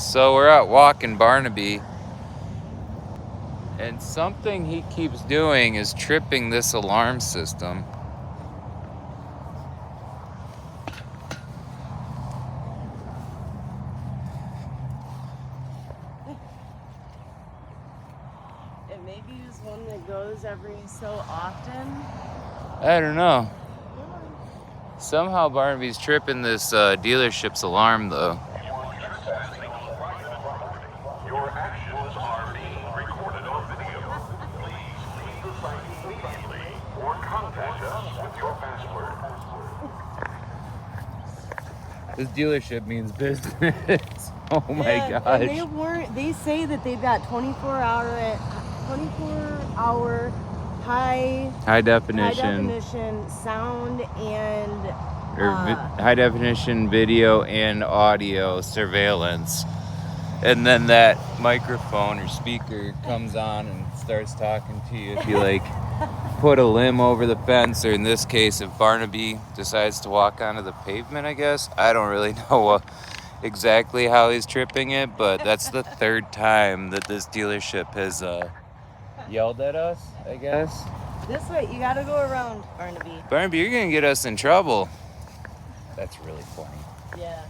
So we're out walking Barnaby, and something he keeps doing is tripping this alarm system. It maybe is one that goes every so often. I don't know. Somehow Barnaby's tripping this dealership's alarm, though. Your actions are being recorded on video. Please leave the site immediately or contact us with your password. This dealership means business. Oh my gosh. And they say that they've got 24-hour high definition sound and high definition video and audio surveillance. And then that microphone or speaker comes on and starts talking to you if you like put a limb over the fence, or in this case, if Barnaby decides to walk onto the pavement, I guess. I don't really know exactly how he's tripping it, but that's the third time that this dealership has yelled at us, I guess. This way, you gotta go around, Barnaby. Barnaby, you're gonna get us in trouble. That's really funny. Yeah.